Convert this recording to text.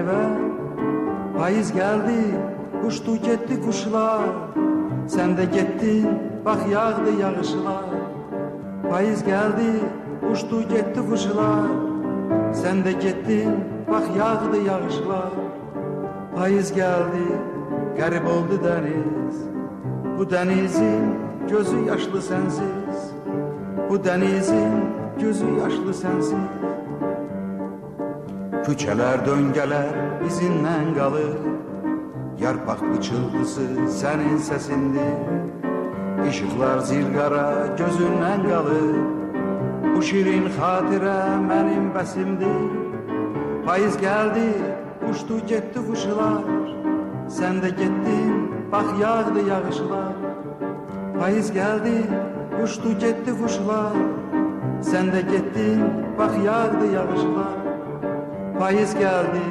eve. Payız geldi, uçtu gitti kuşlar. Sen de gittin, bak yağdı yağışlar. Payız geldi, uçtu gitti kuşlar. Sen de gittin, bak yağdı yağışlar. Payız geldi, garip oldu deniz. Bu denizin gözü yaşlı sensiz. Bu denizin gözü yaşlı sensiz. Küçeler döngeler izinden kalır. Yarpak bıçıltısı senin sesindir. Işıklar zilgara gözünden kalır. Bu şirin hatire benim besimdir. Payız geldi, uçtu gitti kuşlar. Sen de gittin, bak yağdı yağışlar. Payız geldi, uçtu gitti kuşlar. Sen de gittin, bak yağdı yağışlar. Payız geldi.